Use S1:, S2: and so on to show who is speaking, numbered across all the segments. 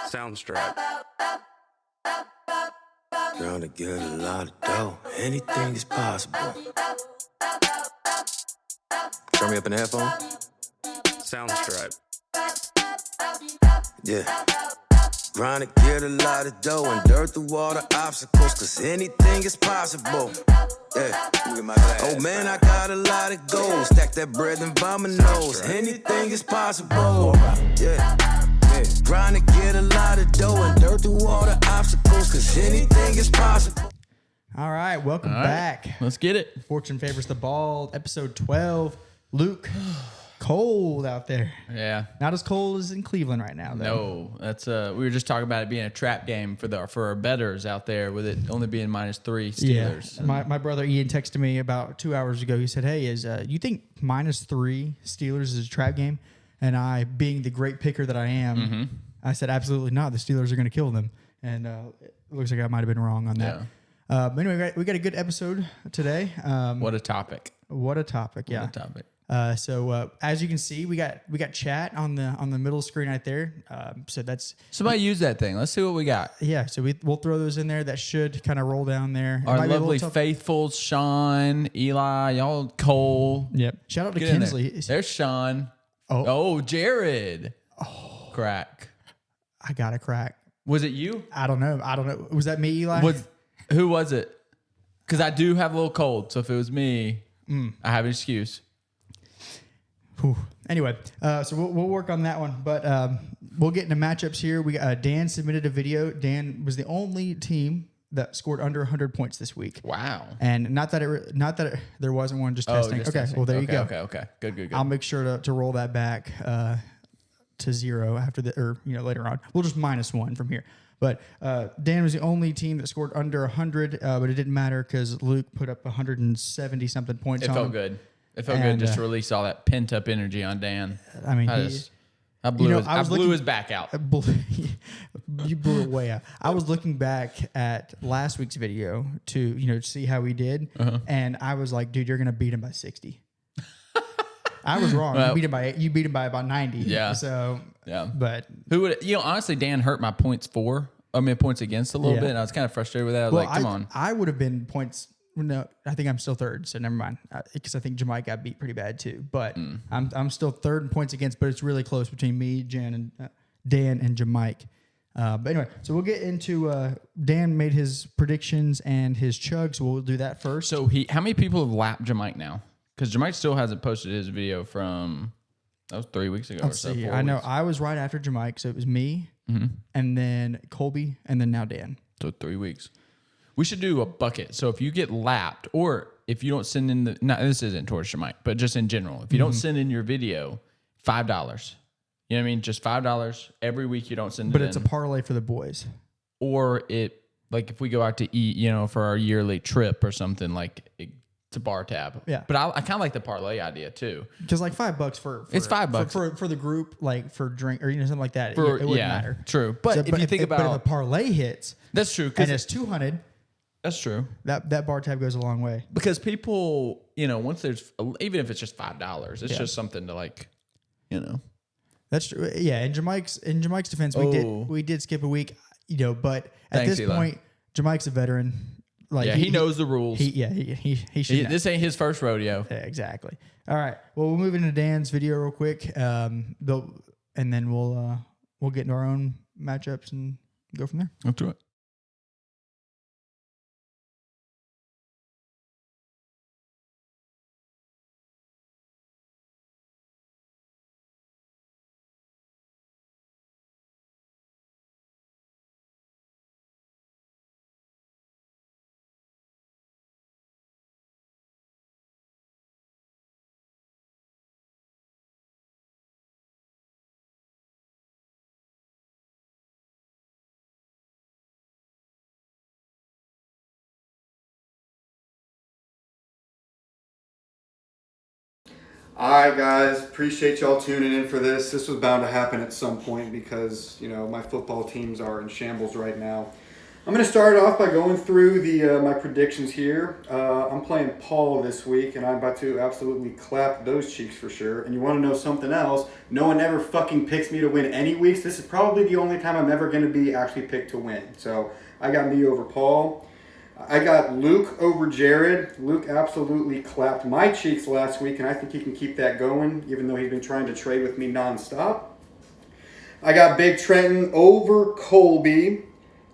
S1: Soundstripe.
S2: Trying to get a lot of dough. Anything is possible. Turn me up in the headphone.
S1: Soundstripe.
S2: Yeah. Trying to get a lot of dough and dirt through all the obstacles, cause anything is possible. Yeah. Oh man, I got a lot of gold. Stack that bread and vomit nose. Anything is possible. Yeah. Trying to get a lot of dough and dirt through all the obstacles, cause anything is possible.
S3: All right, welcome back.
S4: Let's get it.
S3: Fortune Favors the Bald, episode 12. Luke, cold out there.
S4: Yeah.
S3: Not as cold as in Cleveland right now, though.
S4: No, that's we were just talking about it being a trap game for our bettors out there, with it only being -3 Steelers.
S3: Yeah. My brother Ian texted me about 2 hours ago. He said, "Hey, you think -3 Steelers is a trap game?" And I, being the great picker that I am, I said, "Absolutely not. The Steelers are going to kill them." And it looks like I might have been wrong on that.
S4: Yeah.
S3: But anyway, we got a good episode today.
S4: What a topic!
S3: What a topic! Yeah.
S4: What a topic!
S3: So as you can see, we got chat on the middle screen right there. So that's
S4: Somebody use that thing. Let's see what we got.
S3: yeah. So we'll throw those in there. That should kind of roll down there. It
S4: Our
S3: might be a
S4: lovely
S3: little tough.
S4: faithfuls, Sean, Eli, y'all, Cole.
S3: Yep. Shout out to
S4: Get in
S3: Kinsley.
S4: there. There's Sean.
S3: Oh.
S4: Oh, Jared. Oh, crack.
S3: I got a crack.
S4: Was it you?
S3: I don't know. Was that me, Eli?
S4: Who was it? Because I do have a little cold, so if it was me, I have an excuse.
S3: Whew. Anyway, so we'll work on that one, but we'll get into matchups here. We Dan submitted a video. Dan was the only team that scored under 100 points this week.
S4: Wow.
S3: And not that there wasn't one, just testing.
S4: just
S3: okay,
S4: testing.
S3: well there you go.
S4: Okay. Good.
S3: I'll make sure to roll that back to 0 after later on. We'll just -1 from here. But Dan was the only team that scored under 100, but it didn't matter because Luke put up 170 something points.
S4: It
S3: on
S4: felt
S3: him.
S4: good. It felt good just to release all that pent up energy on Dan.
S3: I mean,
S4: I blew
S3: looking-
S4: his back out.
S3: you blew it way out. I was looking back at last week's video to see how he did, and I was like, dude, you're gonna beat him by 60. I was wrong.
S4: Well,
S3: you beat him by about 90.
S4: Yeah.
S3: So
S4: Yeah.
S3: but
S4: Who would honestly, Dan hurt my points against a little bit, and I was kind of frustrated with that. I was like, come on.
S3: I would have been points. No, I think I'm still third, so never mind. Because I think Jamaica got beat pretty bad too. But I'm still third in points against, but it's really close between me, Dan, and Jamaica. But anyway, so we'll get into Dan made his predictions and his chug, so we'll do that first.
S4: So how many people have lapped Jamaica now? Because Jamaica still hasn't posted his video from, that was 3 weeks ago
S3: Let's
S4: or so.
S3: see.
S4: 4
S3: I know
S4: weeks.
S3: I was right after Jamaica, so it was me, and then Colby, and then now Dan.
S4: So 3 weeks. We should do a bucket. So if you get lapped, or if you don't send in this isn't towards Jamaica, but just in general, if you don't send in your video, $5. You know what I mean? Just $5 every week. You don't send it in.
S3: But it's a parlay for the boys.
S4: Or if we go out to eat, for our yearly trip or something, it's a bar tab.
S3: Yeah.
S4: But I kind of like the parlay idea too.
S3: Because like $5 for
S4: It's $5
S3: for the group, like for drink or something like that. It wouldn't matter.
S4: True. But if you think
S3: but if a
S4: about,
S3: parlay hits,
S4: that's true.
S3: and it's 200,
S4: That's true.
S3: that bar tab goes a long way.
S4: Because people, once there's, even if it's just $5, it's just something to
S3: That's true. Yeah, in Jamaica's defense, we did skip a week, but at
S4: Thanks,
S3: this
S4: Eli.
S3: point, Jamaica's a veteran. Like
S4: he knows the rules.
S3: He should know.
S4: This ain't his first rodeo.
S3: Yeah, exactly. All right. Well, we'll move into Dan's video real quick. And then we'll get into our own matchups and go from there.
S4: Let's do it.
S5: Alright guys, appreciate y'all tuning in for this. This was bound to happen at some point because, my football teams are in shambles right now. I'm going to start off by going through the my predictions here. I'm playing Paul this week, and I'm about to absolutely clap those cheeks for sure. And you want to know something else? No one ever fucking picks me to win any weeks. This is probably the only time I'm ever going to be actually picked to win. So I got me over Paul. I got Luke over Jared. Luke absolutely clapped my cheeks last week, and I think he can keep that going, even though he's been trying to trade with me nonstop. I got Big Trenton over Colby.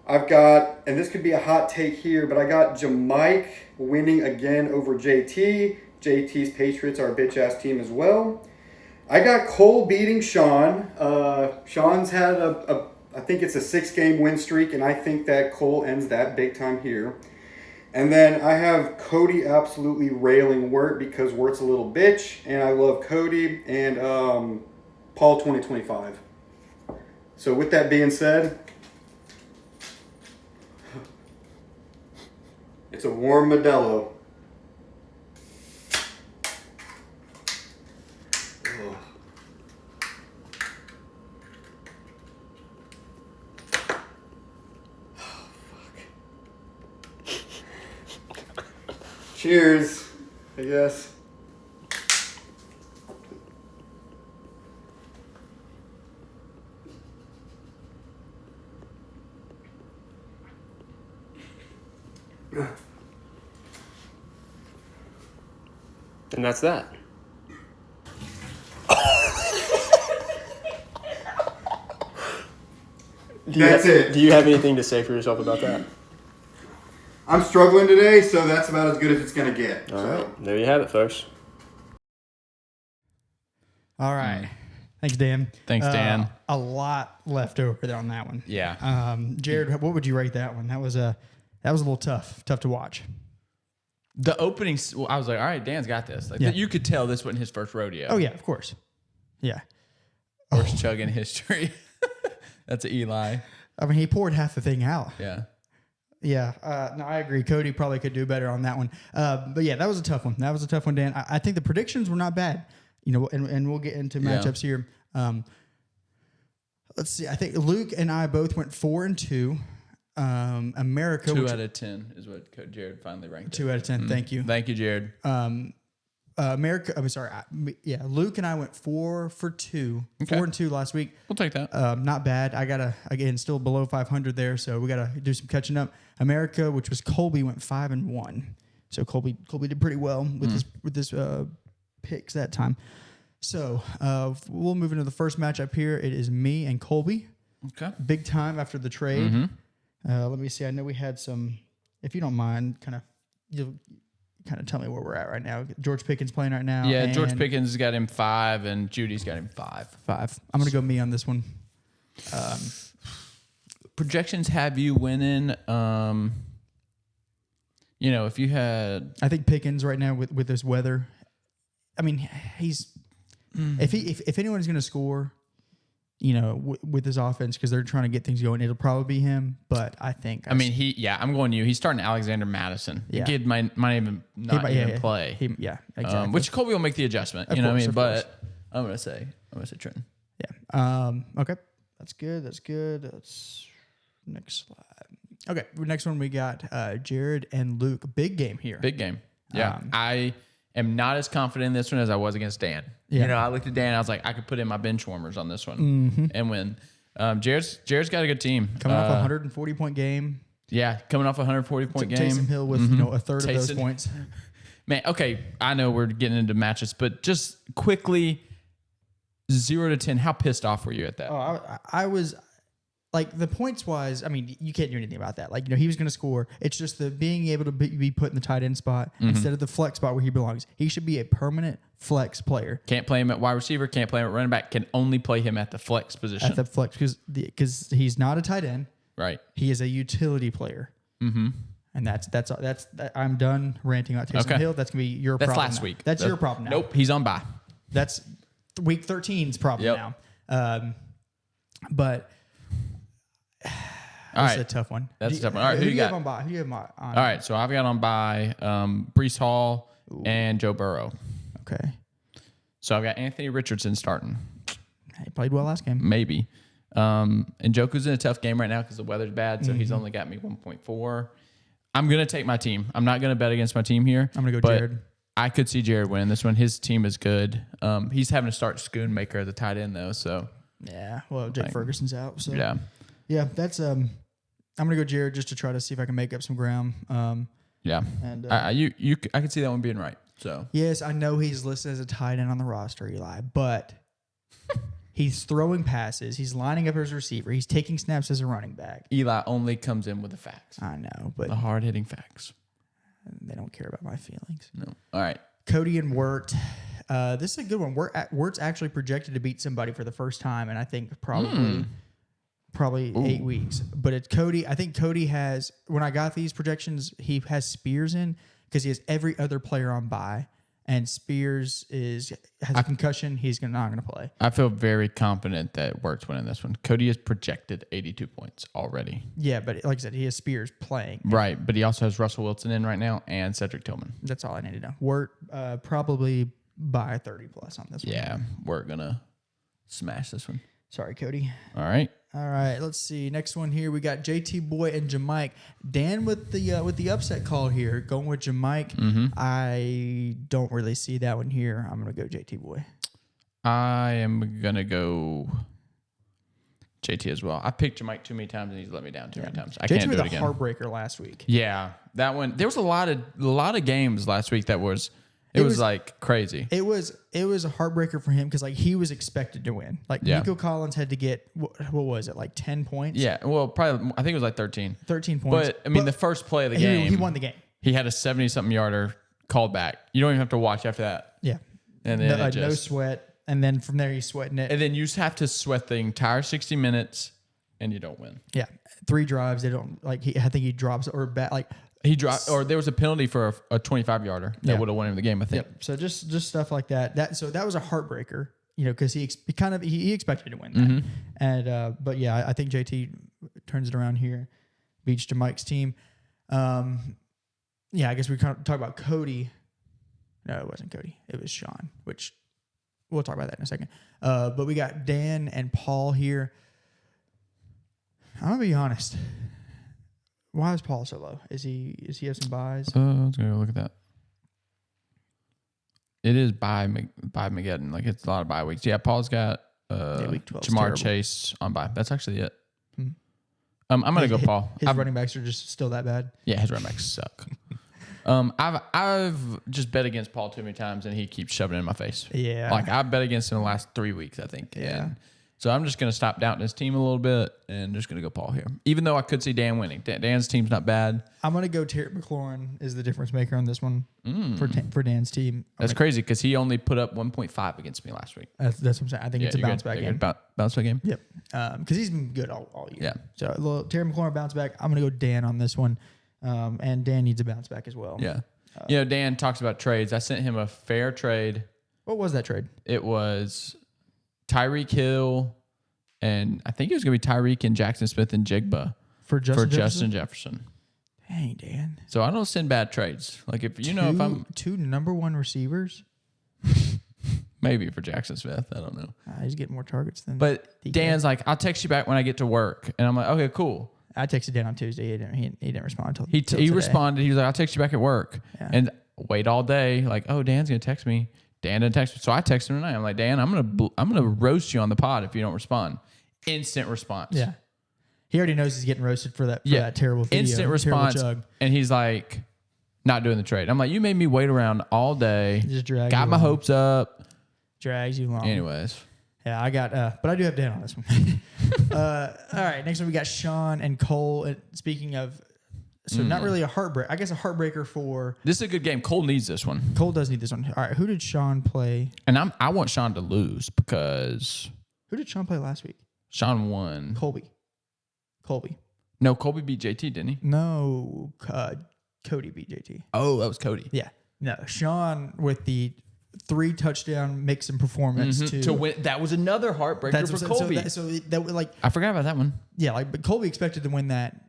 S5: I've got, and this could be a hot take here, but I got Jamike winning again over JT. JT's Patriots are a bitch-ass team as well. I got Cole beating Sean. Sean's had I think it's a 6-game win streak, and I think that Cole ends that big time here. And then I have Cody absolutely railing Wirt because Wirt's a little bitch, and I love Cody, and Paul 2025. So with that being said, it's a warm Modelo. Cheers, I guess.
S6: And that's that.
S5: That's it.
S6: Do you have anything to say for yourself about that?
S5: I'm struggling today, so that's about as good as it's going to get.
S6: All
S5: So.
S6: right. There you have it, folks.
S3: All right. Thanks, Dan.
S4: Thanks, Dan.
S3: A lot left over there on that one.
S4: Yeah.
S3: Jared, what would you rate that one? That was a little tough to watch.
S4: The opening, I was like, all right, Dan's got this. Like,
S3: Yeah.
S4: you could tell this wasn't his first rodeo.
S3: Oh yeah, of course. Yeah.
S4: Horse chugging history. That's an Eli.
S3: I mean, he poured half the thing out.
S4: Yeah.
S3: Yeah. No, I agree. Cody probably could do better on that one. But yeah, that was a tough one. That was a tough one, Dan. I think the predictions were not bad. You know, and we'll get into matchups here. Let's see. I think Luke and I both went 4-2. America
S4: 2 out of 10 is what Jared finally ranked.
S3: 2 out of 10. Thank you.
S4: Thank you, Jared.
S3: America. I'm sorry. Yeah, Luke and I went 4 for 2.
S4: Okay.
S3: 4-2 last week.
S4: We'll take that.
S3: Not bad. I gotta again still below 500 there, so we gotta do some catching up. America, which was Colby, went 5-1. So Colby did pretty well with this picks that time. So we'll move into the first matchup here. It is me and Colby.
S4: Okay.
S3: Big time after the trade. Let me see. I know we had some. If you don't mind, you'll kind of tell me where we're at right now. George Pickens playing right now.
S4: Yeah, George
S3: and
S4: Pickens got him 5, and Judy's got him 5.
S3: 5. I'm gonna go me on this one.
S4: Projections have you winning. You know, if you had,
S3: I think Pickens right now with this weather. I mean, he's if anyone's gonna score, you know, with this offense because they're trying to get things going, it'll probably be him. But I think
S4: I'm going to you. He's starting Alexander Madison.
S3: Yeah.
S4: The kid might even not even play.
S3: Exactly.
S4: Which Colby will make the adjustment.
S3: Of
S4: You know
S3: course,
S4: what I mean?
S3: of
S4: But I'm gonna say Trenton.
S3: Yeah. Okay. That's good. That's next slide. Okay. Next one we got Jared and Luke. Big game here.
S4: Big game. Yeah. I am not as confident in this one as I was against Dan.
S3: Yeah.
S4: You know, I looked at Dan. I was like, I could put in my bench warmers on this one and win. Jared's got a good team.
S3: Coming off a 140-point game.
S4: Yeah, coming off a 140-point game.
S3: Taysom Hill with a third of those points.
S4: Man, okay, I know we're getting into matches, but just quickly, 0 to 10, how pissed off were you at that?
S3: Oh, I was like the points wise. I mean, you can't do anything about that. Like, you know, he was going to score. It's just the being able to be put in the tight end spot instead of the flex spot where he belongs. He should be a permanent flex player.
S4: Can't play him at wide receiver. Can't play him at running back. Can only play him at the flex position.
S3: At the flex because he's not a tight end.
S4: Right.
S3: He is a utility player. Mm-hmm. And that's I'm done ranting about Taysom Hill. That's gonna be your
S4: That's
S3: problem.
S4: last
S3: now.
S4: week.
S3: That's your problem now.
S4: Nope, he's on bye.
S3: That's week 13's problem now. But
S4: All
S3: that's
S4: right.
S3: a tough one.
S4: That's a tough one. All right,
S3: who
S4: who
S3: do
S4: you
S3: you have
S4: got?
S3: on bye? Who do you have on?
S4: All right, so I've got on bye Breece Hall and Joe Burrow.
S3: Okay.
S4: So I've got Anthony Richardson starting.
S3: He played well last game.
S4: Maybe. And Njoku's in a tough game right now because the weather's bad, so he's only got me 1.4. I'm gonna take my team. I'm not gonna bet against my team here.
S3: I'm gonna go
S4: but
S3: Jared.
S4: I could see Jared winning this one. His team is good. He's having to start Schoonmaker as a tight end though, so
S3: Yeah. Well, Jake Ferguson's out. So
S4: yeah.
S3: That's I'm gonna go Jared just to try to see if I can make up some ground.
S4: Yeah.
S3: And
S4: I can see that one being right. So
S3: yes, I know he's listed as a tight end on the roster, Eli, but he's throwing passes. He's lining up as a receiver. He's taking snaps as a running back.
S4: Eli only comes in with the facts,
S3: I know, but
S4: the hard hitting facts.
S3: they don't care about my feelings.
S4: No. All right.
S3: Cody and Wirt. This is a good one. Wirt's actually projected to beat somebody for the first time, and I think probably 8 weeks. But it's Cody. I think Cody has, when I got these projections, he has Spears in because he has every other player on bye, and Spears has a concussion. He's not going to play.
S4: I feel very confident that Wirt's winning this one. Cody is projected 82 points already.
S3: Yeah, but like I said, he has Spears playing.
S4: Right, but he also has Russell Wilson in right now and Cedric Tillman.
S3: That's all I need to know. Wirt probably by 30 plus on this one.
S4: Yeah, we're going to smash this one.
S3: Sorry, Cody.
S4: All right.
S3: All right, let's see. Next one here, we got JT Boy and Jamike. Dan with the upset call here, going with Jamike. I don't really see that one here. I'm gonna go JT Boy.
S4: I am going to go JT as well. I picked Jamike too many times and he's let me down too many times. I
S3: JT
S4: can't
S3: with
S4: do
S3: a
S4: it again.
S3: heartbreaker last week.
S4: Yeah, that one. There was a lot of games last week that was it was like crazy.
S3: It was a heartbreaker for him because like he was expected to win. Like
S4: Yeah.
S3: Nico Collins had to get what was it, like 10 points?
S4: Yeah, well, probably I think it was like 13.
S3: 13 points.
S4: But I mean, the first play of the
S3: he,
S4: game,
S3: he won the game.
S4: He had a 70-something yarder called back. You don't even have to watch after that.
S3: Yeah,
S4: And then
S3: no sweat, and then from there he's sweating it.
S4: And then you just have to sweat the entire 60 minutes, and you don't win.
S3: Yeah, 3 drives. They don't like. I think he drops or bat like.
S4: He dropped, or there was a penalty for a 25-yarder that
S3: Yeah.
S4: would have won him the game. I think.
S3: Yep. So just stuff like that. That was a heartbreaker, because he expected to win that. And but yeah, I think JT turns it around here, beats Jamike's team. Yeah, I guess we kind of talk about Cody. No, it wasn't Cody. It was Sean, which we'll talk about that in a second. But we got Dan and Paul here. I'm gonna be honest. Why is Paul so low? Is he have some buys?
S4: Let's go look at that. It is by Mageddon. Like it's a lot of bye weeks. Yeah, Paul's got
S3: week 12 's
S4: Jamar
S3: terrible.
S4: Chase on bye. That's actually it. I'm gonna go Paul.
S3: His running backs are just still that bad.
S4: Yeah, his running backs suck. I've just bet against Paul too many times, and he keeps shoving it in my face.
S3: Yeah.
S4: like I've bet against him the last 3 weeks, I think.
S3: Yeah.
S4: And so I'm just gonna stop doubting his team a little bit, and just gonna go Paul here. Even though I could see Dan winning. Dan's team's not bad.
S3: I'm gonna go Terry McLaurin is the difference maker on this one for Dan's team.
S4: That's crazy because he only put up 1.5 against me last week.
S3: That's what I'm saying. I think it's a
S4: you're
S3: bounce
S4: good.
S3: back
S4: You're
S3: game.
S4: good. Bounce back game.
S3: Yep. Because he's been good all year.
S4: Yeah.
S3: So a little Terry McLaurin bounce back. I'm gonna go Dan on this one, and Dan needs a bounce back as well.
S4: Yeah. Dan talks about trades. I sent him a fair trade.
S3: What was that trade?
S4: It was Tyreek Hill, and I think it was going to be Tyreek and Jackson Smith and Jigba
S3: For
S4: Justin Jefferson.
S3: Dang, Dan.
S4: So I don't send bad trades. Like if you know if I'm
S3: two number 1 receivers,
S4: maybe for Jackson Smith, I don't know.
S3: he's getting more targets than.
S4: But
S3: DK.
S4: Dan's like, I'll text you back when I get to work, and I'm like, okay, cool.
S3: I texted Dan on Tuesday. He didn't respond until
S4: He
S3: today.
S4: responded. He was like, I'll text you back at work,
S3: Yeah.
S4: and wait all day. Like, oh, Dan's gonna text me. Dan didn't text me, so I texted him tonight. I'm like, Dan, I'm gonna roast you on the pod if you don't respond. Instant response.
S3: Yeah. He already knows he's getting roasted for that terrible video.
S4: Instant
S3: terrible
S4: response.
S3: chug.
S4: And he's like, not doing the trade. I'm like, you made me wait around all day.
S3: Just drag
S4: Got
S3: you
S4: my
S3: along.
S4: hopes up.
S3: Drags you long.
S4: Anyways.
S3: Yeah, I got, but I do have Dan on this one. All right, next one we got Sean and Cole. Speaking of, so not really a heartbreak. I guess a heartbreaker for
S4: This is a good game. Cole needs this one.
S3: Cole. Does need this one. All right, who did Sean play?
S4: And I want Sean to lose because
S3: Who did Sean play last week?
S4: Sean won.
S3: Colby.
S4: No, Colby beat JT, didn't he?
S3: No, Cody beat JT.
S4: Oh, that was Cody.
S3: Yeah, no, Sean with the 3 touchdown mixing performance
S4: To win. That was another heartbreaker for Colby.
S3: So that like
S4: I forgot about that one.
S3: yeah, like but Colby expected to win that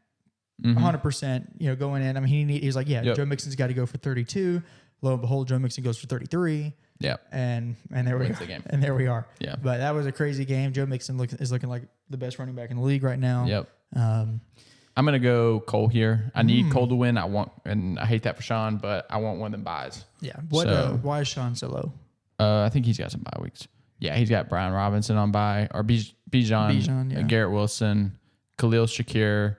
S3: 100%. Going in. I mean, he was like, yeah,
S4: Yep.
S3: Joe Mixon's got to go for 32. Lo and behold, Joe Mixon goes for 33.
S4: Yeah.
S3: And there we
S4: Wins
S3: are.
S4: the game.
S3: And there we are.
S4: Yeah.
S3: But that was a crazy game. Joe Mixon is looking like the best running back in the league right now.
S4: Yep.
S3: Um,
S4: I'm gonna go Cole here. I need Cole to win. And I hate that for Sean, but I want one of them buys.
S3: yeah. Why is Sean so low?
S4: I think he's got some bye weeks. Yeah, he's got Brian Robinson on bye, or Bijan,
S3: yeah.
S4: Garrett Wilson, Khalil Shakir,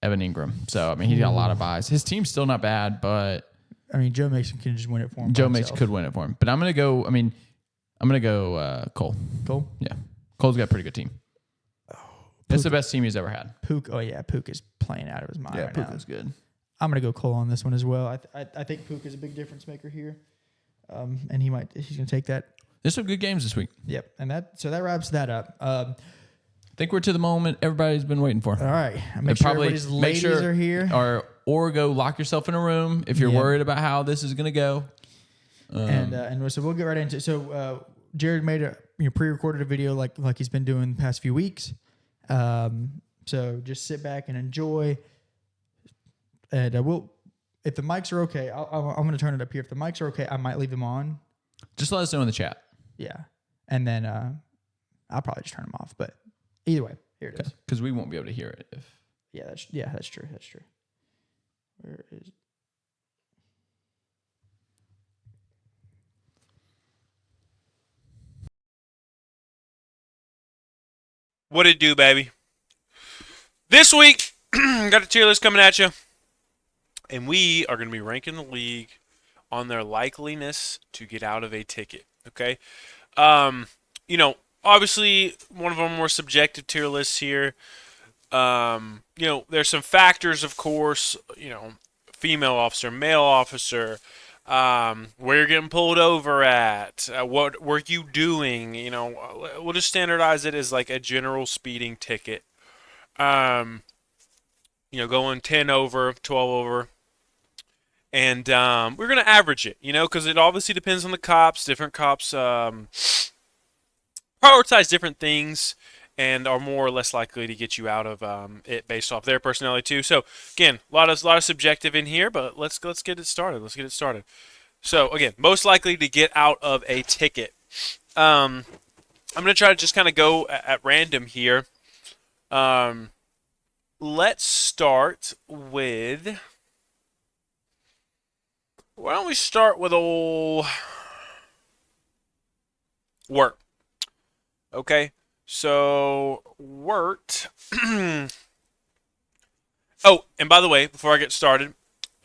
S4: Evan Ingram. So I mean, he's got a lot of buys. His team's still not bad, but
S3: I mean, Joe Mixon can just win it for him.
S4: Joe Mixon could win it for him. But I'm gonna go. Cole.
S3: Cole?
S4: Yeah, Cole's got a pretty good team. It's the best team he's ever had.
S3: Pook. Oh yeah, Pook is playing out of his mind right now.
S4: Puka's good.
S3: I'm gonna go Cole on this one as well. I think Pook is a big difference maker here, and he's gonna take that.
S4: There's some good games this week.
S3: Yep, and that wraps that up.
S4: I think we're to the moment everybody's been waiting for.
S3: All right, make sure everybody's ladies are here.
S4: Or go lock yourself in a room if you're worried about how this is gonna go.
S3: And so we'll get right into it. So Jared made pre-recorded a video like he's been doing the past few weeks. So just sit back and enjoy. And if the mics are okay, I'm going to turn it up here. If the mics are okay, I might leave them on.
S4: Just let us know in the chat.
S3: Yeah, and then I'll probably just turn them off. But either way, here it is.
S4: Because we won't be able to hear it if.
S3: That's true. That's true. Where is?
S7: What it do, baby? This week, got a tier list coming at you. And we are going to be ranking the league on their likeliness to get out of a ticket. Okay? Obviously, one of our more subjective tier lists here. There's some factors, of course. Female officer, male officer, where you're getting pulled over at, what were you doing? We'll just standardize it as like a general speeding ticket. Going 10 over, 12 over. And we're going to average it, because it obviously depends on the cops. Different cops prioritize different things and are more or less likely to get you out of it based off their personality too. So again, a lot of subjective in here, but let's get it started. So again, most likely to get out of a ticket. I'm gonna try to just kind of go at random here. Let's start with. Why don't we start with old Wirt? Okay. So, Wirt. Oh, and by the way, before I get started,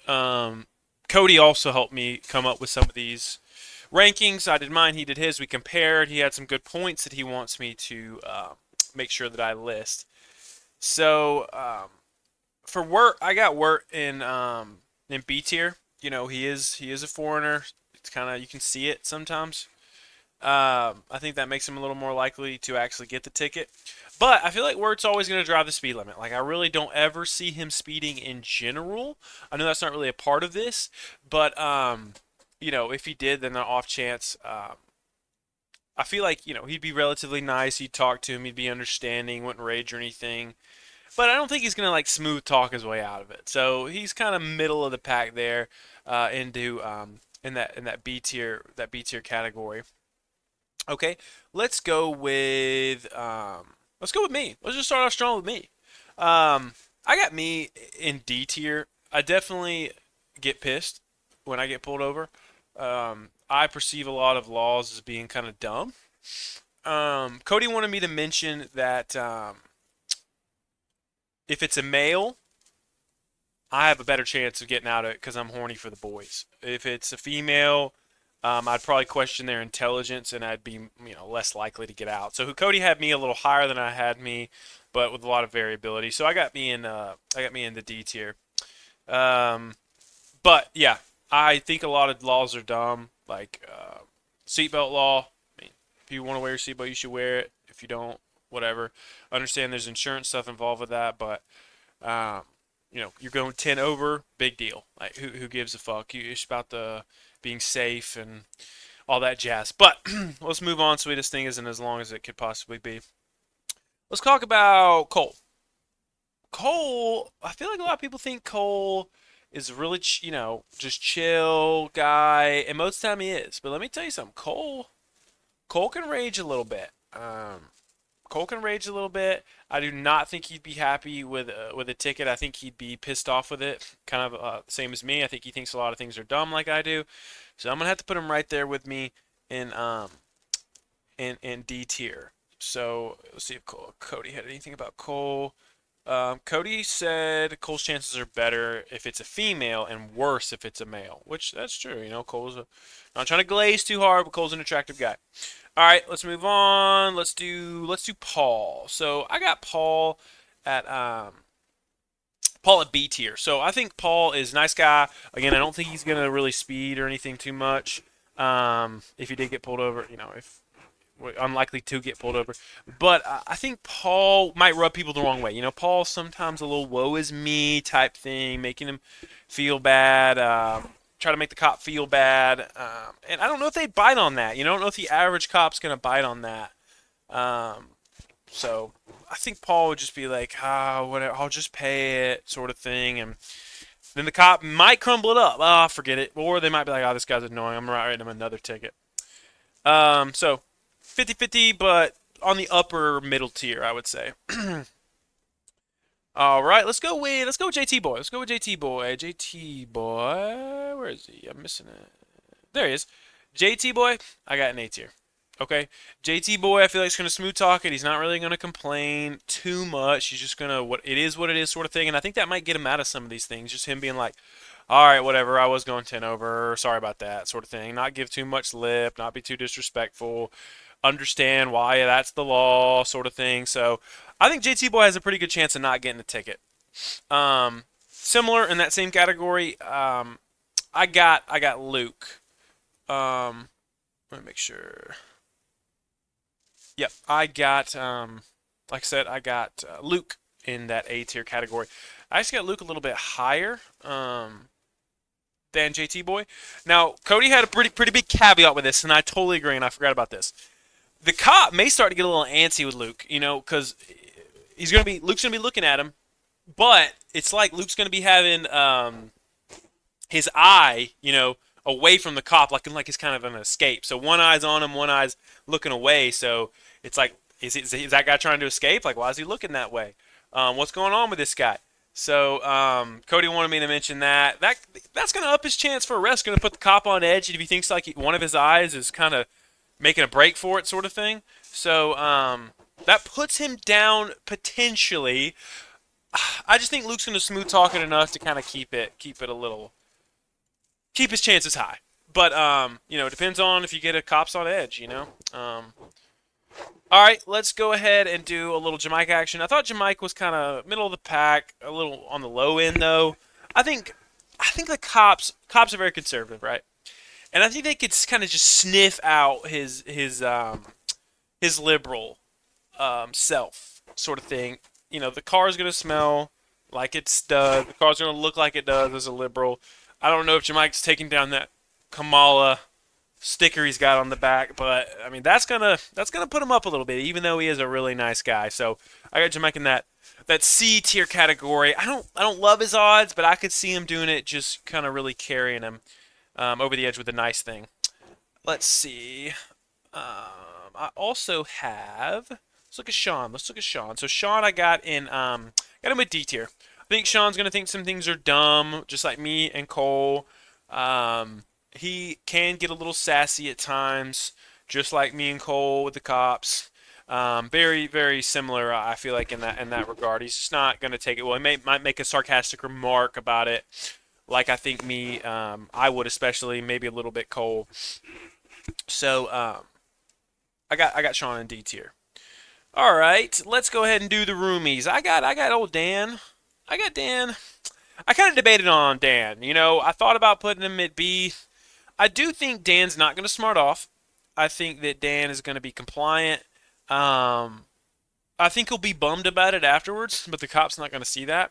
S7: Cody also helped me come up with some of these rankings. I did mine, he did his. We compared. He had some good points that he wants me to make sure that I list. So, for Wirt, I got Wirt in B tier. He is a foreigner. It's kind of, you can see it sometimes. I think that makes him a little more likely to actually get the ticket. But I feel like Wirt's always going to drive the speed limit. Like, I really don't ever see him speeding in general. I know that's not really a part of this. But, if he did, then the off chance, I feel like, he'd be relatively nice. You'd talk to him. He'd be understanding. Wouldn't rage or anything. But I don't think he's going to, smooth talk his way out of it. So he's kind of middle of the pack there in that B tier category. Okay, let's go with me. Let's just start off strong with me. I got me in D tier. I definitely get pissed when I get pulled over. I perceive a lot of laws as being kind of dumb. Cody wanted me to mention that if it's a male, I have a better chance of getting out of it because I'm horny for the boys. If it's a female, I'd probably question their intelligence and I'd be, less likely to get out. So Cody had me a little higher than I had me, but with a lot of variability. So I got me in the D tier. But yeah, I think a lot of laws are dumb, like seatbelt law. I mean, if you want to wear your seatbelt, you should wear it. If you don't, whatever. I understand there's insurance stuff involved with that, but you're going 10 over, big deal. Like who gives a fuck? It's about the being safe and all that jazz. But let's move on so this thing isn't as long as it could possibly be. Let's talk about Cole. Cole, I feel like a lot of people think Cole is really, just chill guy, and most of the time he is. But let me tell you something, Cole can rage a little bit. Cole can rage a little bit. I do not think he'd be happy with a ticket. I think he'd be pissed off with it, kind of same as me. I think he thinks a lot of things are dumb, like I do. So I'm gonna have to put him right there with me in D tier. So let's see if Cody had anything about Cole. Cody said Cole's chances are better if it's a female and worse if it's a male, which that's true. Cole's not trying to glaze too hard, but Cole's an attractive guy. All right, let's move on. Let's do Paul. So I got Paul at B tier. So I think Paul is a nice guy. Again, I don't think he's gonna really speed or anything too much. If he did get pulled over, if unlikely to get pulled over. But I think Paul might rub people the wrong way. Paul's sometimes a little woe is me type thing, making him feel bad, try to make the cop feel bad. And I don't know if they bite on that. I don't know if the average cop's going to bite on that. So I think Paul would just be like, whatever, I'll just pay it sort of thing. And then the cop might crumble it up. Forget it. Or they might be like, this guy's annoying. I'm writing him another ticket. So 50-50, but on the upper middle tier, I would say. All right, let's go with JT Boy. Let's go with JT Boy. JT Boy, where is he? I'm missing it. There he is. JT Boy, I got an A tier. Okay, JT Boy, I feel like he's gonna smooth talk it. He's not really gonna complain too much. He's just gonna what it is sort of thing. And I think that might get him out of some of these things. Just him being like, all right, whatever. I was going 10 over. Sorry about that, sort of thing. Not give too much lip. Not be too disrespectful. Understand why that's the law, sort of thing. So I think JT Boy has a pretty good chance of not getting a ticket. Similar in that same category, I got Luke. Let me make sure. Yep, I got like I said, I got Luke in that A tier category. I actually got Luke a little bit higher than JT Boy. Now Cody had a pretty big caveat with this, and I totally agree, and I forgot about this. The cop may start to get a little antsy with Luke, because Luke's gonna be looking at him, but it's like Luke's gonna be having his eye, away from the cop, like he's kind of an escape. So one eye's on him, one eye's looking away. So it's like, is that guy trying to escape? Like, why is he looking that way? What's going on with this guy? So Cody wanted me to mention that. That's gonna up his chance for arrest. Gonna put the cop on edge if he thinks like one of his eyes is kind of making a break for it, sort of thing. So that puts him down potentially. I just think Luke's gonna smooth talk it enough to kind of keep it a little, keep his chances high. But it depends on if you get a cops on edge. All right, let's go ahead and do a little Jamaica action. I thought Jamaica was kind of middle of the pack, a little on the low end though. I think the cops are very conservative, right? And I think they could kind of just sniff out his liberal self, sort of thing. The car's gonna smell like it does. The car's gonna look like it does as a liberal. I don't know if Jamaica's taking down that Kamala sticker he's got on the back, but I mean that's gonna put him up a little bit, even though he is a really nice guy. So I got Jamaica in that C tier category. I don't love his odds, but I could see him doing it, just kind of really carrying him over the edge with a nice thing. Let's see. I also have. Let's look at Sean. So Sean, I got him with D tier. I think Sean's gonna think some things are dumb, just like me and Cole. He can get a little sassy at times, just like me and Cole with the cops. Very, very similar, I feel like, in that regard. He's just not going to take it well. He might make a sarcastic remark about it, like I think me, I would, especially, maybe a little bit Cole. So I got Sean in D tier. All right, let's go ahead and do the roomies. I got old Dan. I got Dan. I kind of debated on Dan. I thought about putting him at B. I do think Dan's not going to smart off. I think that Dan is going to be compliant. I think he'll be bummed about it afterwards, but the cop's not going to see that.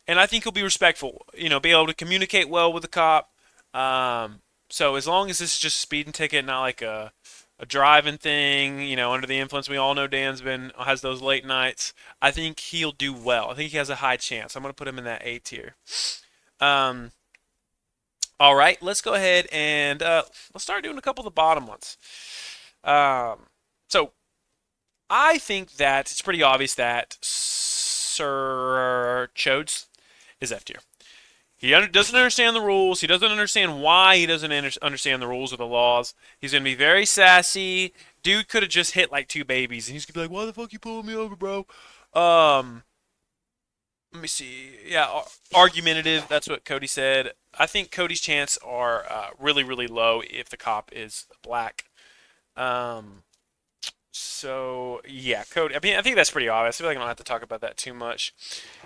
S7: And I think he'll be respectful, be able to communicate well with the cop. So as long as this is just a speeding ticket, not like a driving thing, under the influence. We all know Dan's has those late nights. I think he'll do well. I think he has a high chance. I'm going to put him in that A tier. All right, let's go ahead and let's start doing a couple of the bottom ones. So I think that it's pretty obvious that Sir Chodes is F tier. He doesn't understand the rules. He doesn't understand why he doesn't understand the rules or the laws. He's going to be very sassy. Dude could have just hit like 2 babies, and he's going to be like, why the fuck you pulling me over, bro? Let me see. Yeah, argumentative. That's what Cody said. I think Cody's chance are really, really low if the cop is black. So, yeah, Cody. I mean, I think that's pretty obvious. I feel like I don't have to talk about that too much.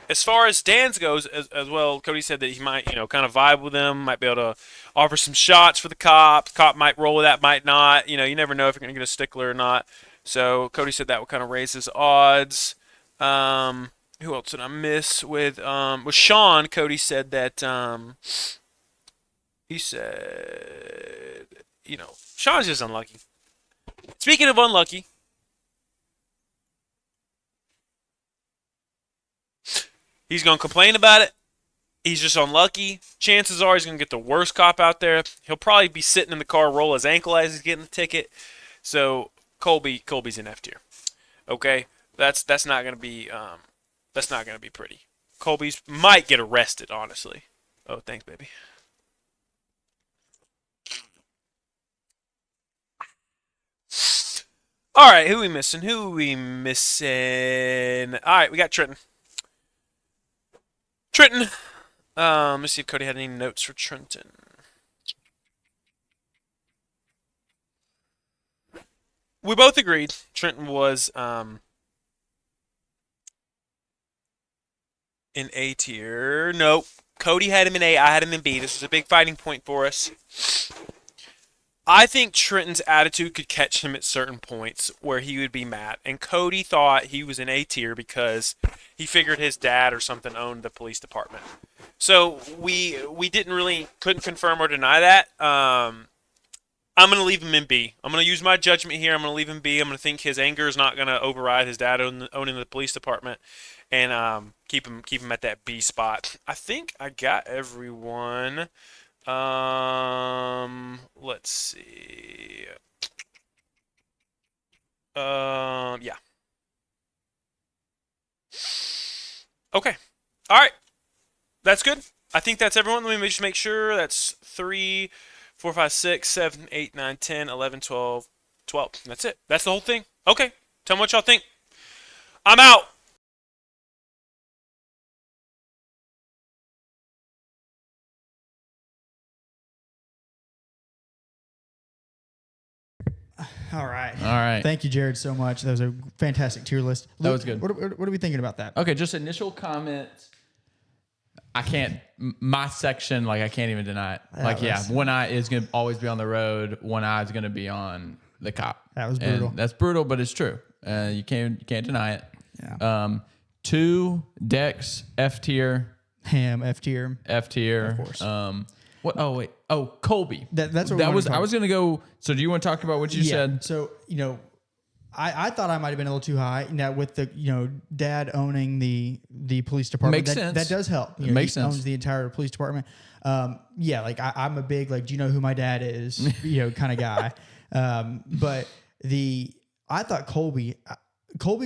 S7: As far as Dan's goes, as well, Cody said that he might, kind of vibe with them, might be able to offer some shots for the cop. The cop might roll with that, might not. You never know if you're going to get a stickler or not. So, Cody said that would kind of raise his odds. Who else did I miss with Sean? Cody said that he said, Sean's just unlucky. Speaking of unlucky, he's going to complain about it. He's just unlucky. Chances are he's going to get the worst cop out there. He'll probably be sitting in the car, roll his ankle as he's getting the ticket. So Colby's in F tier. Okay, that's not going to be pretty. Colby's might get arrested, honestly. Oh, thanks, baby. All right, who we missing? All right, we got Trenton. Let's see if Cody had any notes for Trenton. We both agreed Trenton was in A tier. Nope. Cody had him in A. I had him in B. This was a big fighting point for us. I think Trenton's attitude could catch him at certain points where he would be mad. And Cody thought he was in A tier because he figured his dad or something owned the police department. So we couldn't confirm or deny that. I'm going to leave him in B. I'm going to use my judgment here. I'm going to leave him B. I'm going to think his anger is not going to override his dad owning the police department, and keep him at that B spot. I think I got everyone. Let's see. Yeah. Okay. All right. That's good. I think that's everyone. Let me just make sure. That's 3, 4, 5, 6, 7, 8, 9, 10, 11, 12, 12. That's it. That's the whole thing. Okay. Tell me what y'all think. I'm out.
S3: All right.
S4: All right.
S3: Thank you, Jared, so much. That was a fantastic tier list.
S4: That
S3: Luke,
S4: was good.
S3: What are we thinking about that?
S4: Okay, just initial comments. I can't. My section, I can't even deny it. One eye is gonna always be on the road. One eye is gonna be on the cop.
S3: That was brutal.
S4: And that's brutal, but it's true. You can't deny it.
S3: Yeah.
S4: 2 Dex F tier.
S3: Ham F tier.
S4: F tier.
S3: Of course.
S4: What? Oh wait. Oh, Colby.
S3: That's what
S4: that
S3: we
S4: was.
S3: wanted to
S4: I was gonna go. So do you want to talk about what you said?
S3: So I thought I might have been a little too high. Now with the dad owning the police department,
S4: Makes sense.
S3: That does help.
S4: It makes
S3: he
S4: sense.
S3: Owns the entire police department. I'm a big do you know who my dad is? Kind of guy. But I thought Colby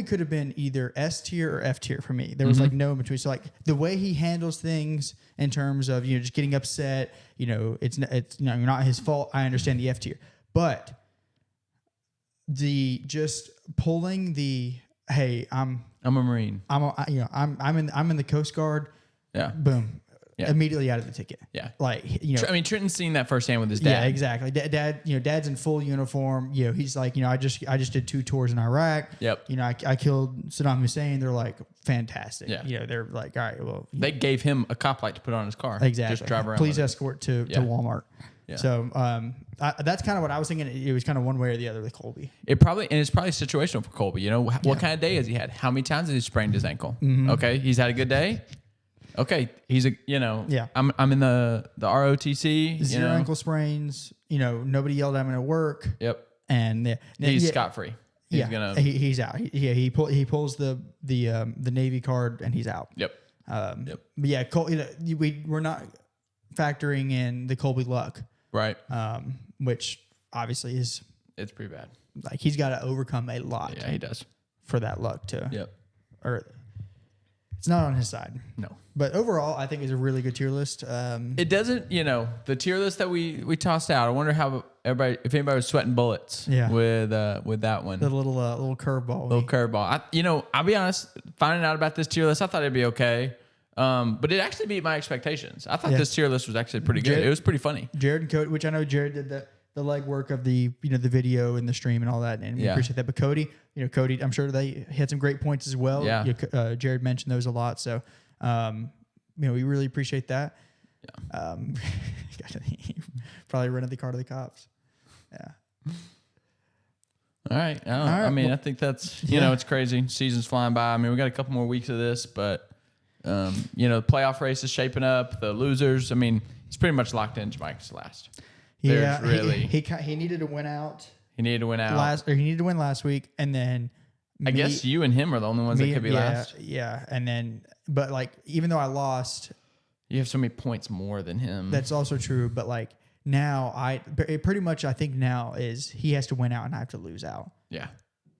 S3: could have been either S tier or F tier for me. There was no in between. So the way he handles things in terms of just getting upset, it's not his fault. I understand the F tier, but the just pulling hey, I'm
S4: a Marine.
S3: I'm in the Coast Guard.
S4: Yeah.
S3: Boom.
S4: Yeah.
S3: Immediately out of the ticket.
S4: Yeah.
S3: Trenton's
S4: seen that firsthand with his dad.
S3: Yeah, exactly. Dad's in full uniform. He's like, I just did 2 tours in Iraq.
S4: Yep.
S3: I killed Saddam Hussein. They're like fantastic.
S4: Yeah.
S3: They're like, all right, well,
S4: They gave him a cop light to put on his car.
S3: exactly.
S4: Just drive around.
S3: Please
S4: with it.
S3: escort to Walmart.
S4: Yeah.
S3: So that's kind of what I was thinking. It was kind of one way or the other with Colby.
S4: It's probably situational for Colby. What kind of day has he had? How many times has he sprained his ankle? Okay, he's had a good day. Okay, he's
S3: Yeah.
S4: I'm in the ROTC.
S3: 0 ankle sprains. Nobody yelled at him at work.
S4: Yep.
S3: And
S4: He's scot free.
S3: He's out. He pulls the Navy card and he's out.
S4: Yep.
S3: But yeah, Cole, we're not. factoring in the Colby luck,
S4: Right.
S3: which obviously is
S4: It's pretty bad.
S3: like he's got to overcome a lot
S4: Yeah, he does.
S3: for that luck to.
S4: Yep.
S3: Or it's not on his side.
S4: No.
S3: But overall, I think it's a really good tier list.
S4: It doesn't, the tier list that we tossed out. I wonder how if anybody was sweating bullets
S3: Yeah.
S4: with that one.
S3: the little curveball.
S4: Little curveball. I'll be honest, finding out about this tier list, I thought it'd be okay. But it actually beat my expectations. I thought
S3: Yeah.
S4: this tier list was actually pretty good.
S3: Jared-
S4: It was pretty funny.
S3: Jared and Cody, which I know Jared did the legwork of the the video and the stream and all that, and we
S4: Yeah.
S3: appreciate that. But Cody, Cody, I'm sure they had some great points as well.
S4: Yeah.
S3: Jared mentioned those a lot, so we really appreciate that. Yeah. Probably rented the car to the cops. Yeah.
S4: All right. I mean, I think that's, it's crazy. Season's flying by. I mean, we got a couple more weeks of this, but, the playoff race is shaping up. The losers, I mean, it's pretty much locked in. Jamaica's last.
S3: Yeah.
S4: There's really-
S3: He needed to win out
S4: He needed to win out.
S3: he needed to win last week, and then
S4: I guess you and him are the only ones that could be last.
S3: Yeah, and then but like even though I lost,
S4: You have so many points more than him.
S3: that's also true. But like now, it pretty much I think now is he has to win out and I have to lose out.
S4: Yeah.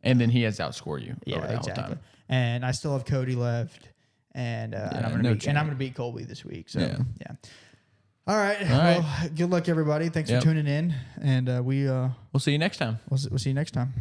S4: And then he has to outscore you
S3: Yeah,
S4: over that
S3: exactly.
S4: whole time.
S3: And I still have Cody left, and I'm
S4: no
S3: gonna beat Colby this week. So
S4: Yeah.
S3: yeah. All right.
S4: right.
S3: Well, good luck everybody. Thanks
S4: Yep.
S3: for tuning in, and we'll
S4: We'll see you next time.
S3: see you next time.